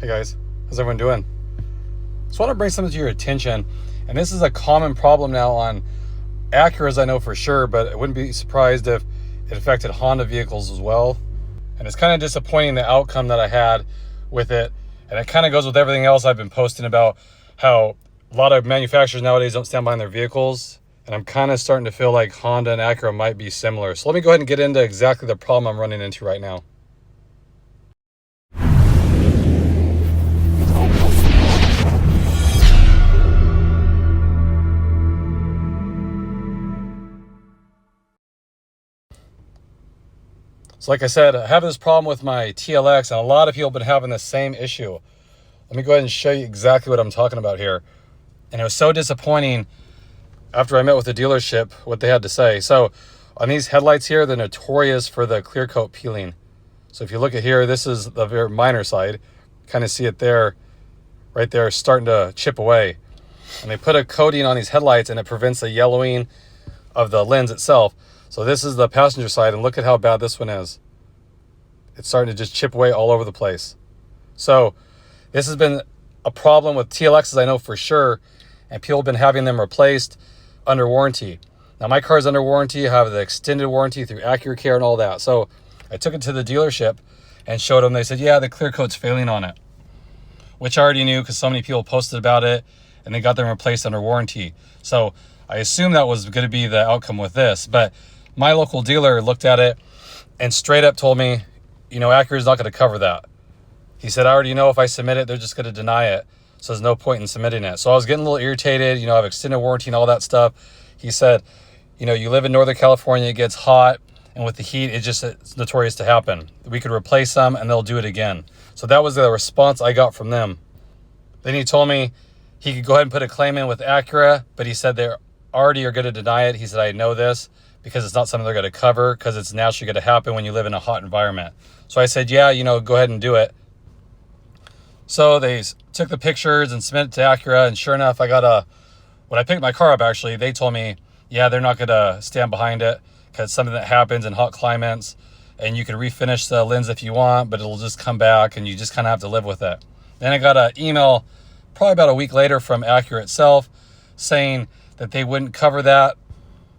Hey guys, how's everyone doing? Just want to bring something to your attention, and this is a common problem now on Acuras, I know for sure, but I wouldn't be surprised if it affected Honda vehicles as well. And it's kind of disappointing the outcome that I had with it, and it kind of goes with everything else I've been posting about how a lot of manufacturers nowadays don't stand behind their vehicles, and I'm kind of starting to feel like Honda and Acura might be similar. So let me go ahead and get into exactly the problem I'm running into right now. So like I said, I have this problem with my TLX, and a lot of people have been having the same issue. Let me go ahead and show you exactly what I'm talking about here. And it was so disappointing after I met with the dealership, what they had to say. So on these headlights here, they're notorious for the clear coat peeling. So if you look at here, this is the very minor side. Kind of see it there, right there, starting to chip away. And they put a coating on these headlights, and it prevents the yellowing of the lens itself. So this is the passenger side, and look at how bad this one is. It's starting to just chip away all over the place. So this has been a problem with TLXs, I know for sure, and people have been having them replaced under warranty. Now my car is under warranty. I have the extended warranty through Acura Care and all that. So I took it to the dealership and showed them. They said, yeah, the clear coat's failing on it, which I already knew because so many people posted about it, and they got them replaced under warranty. So I assumed that was going to be the outcome with this, but my local dealer looked at it and straight up told me, you know, Acura's not going to cover that. He said, I already know if I submit it, they're just going to deny it. So there's no point in submitting it. So I was getting a little irritated. You know, I have extended warranty and all that stuff. He said, you know, you live in Northern California, it gets hot, and with the heat, it's notorious to happen. We could replace them and they'll do it again. So that was the response I got from them. Then he told me he could go ahead and put a claim in with Acura, but he said they already are going to deny it. He said, I know this, because it's not something they're going to cover, because it's naturally going to happen when you live in a hot environment. So I said, yeah, you know, go ahead and do it. So they took the pictures and submitted it to Acura, and sure enough, when I picked my car up, actually, they told me, yeah, they're not going to stand behind it, because it's something that happens in hot climates, and you can refinish the lens if you want, but it'll just come back, and you just kind of have to live with it. Then I got an email probably about a week later from Acura itself saying that they wouldn't cover that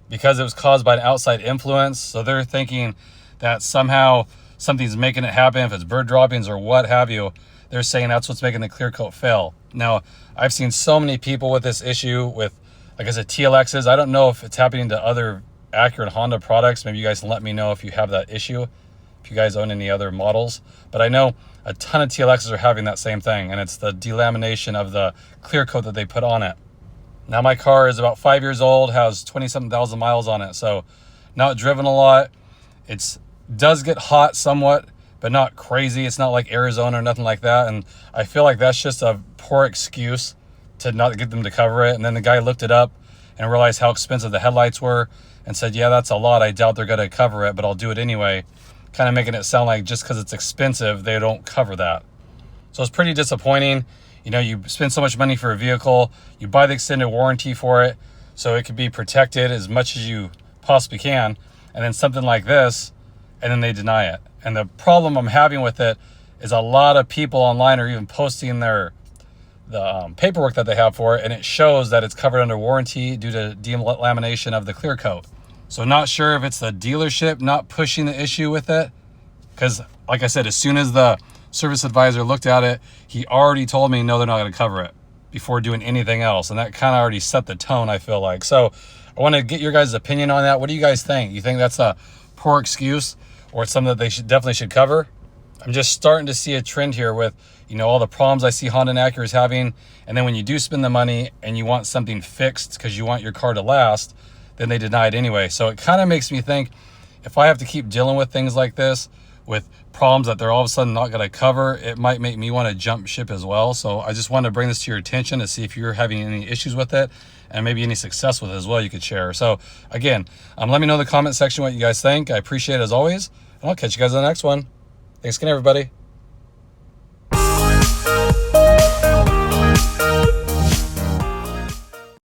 because it was caused by an outside influence. So they're thinking that somehow something's making it happen, if it's bird droppings or what have you. They're saying that's what's making the clear coat fail. Now, I've seen so many people with this issue with, like I said, TLXs. I don't know if it's happening to other Acura and Honda products. Maybe you guys can let me know if you have that issue, if you guys own any other models. But I know a ton of TLXs are having that same thing, and it's the delamination of the clear coat that they put on it. Now my car is about 5 years old, has 20-something thousand miles on it, so not driven a lot. It does get hot somewhat, but not crazy. It's not like Arizona or nothing like that, and I feel like that's just a poor excuse to not get them to cover it. And then the guy looked it up and realized how expensive the headlights were and said, yeah, that's a lot. I doubt they're going to cover it, but I'll do it anyway, kind of making it sound like just because it's expensive, they don't cover that. So it's pretty disappointing. You know, you spend so much money for a vehicle, you buy the extended warranty for it, so it could be protected as much as you possibly can, and then something like this, and then they deny it. And the problem I'm having with it is a lot of people online are even posting the paperwork that they have for it, and it shows that it's covered under warranty due to delamination of the clear coat. So not sure if it's the dealership not pushing the issue with it, because like I said, as soon as the service advisor looked at it, he already told me, no, they're not going to cover it before doing anything else. And that kind of already set the tone, I feel like. So I want to get your guys' opinion on that. What do you guys think? You think that's a poor excuse, or it's something that they definitely should cover? I'm just starting to see a trend here with, you know, all the problems I see Honda and Acura is having. And then when you do spend the money and you want something fixed because you want your car to last, then they deny it anyway. So it kind of makes me think, if I have to keep dealing with things like this, with problems that they're all of a sudden not going to cover, it might make me want to jump ship as well. So I just wanted to bring this to your attention to see if you're having any issues with it, and maybe any success with it as well you could share. So again, let me know in the comment section what you guys think. I appreciate it as always, and I'll catch you guys on the next one. Thanks again, everybody.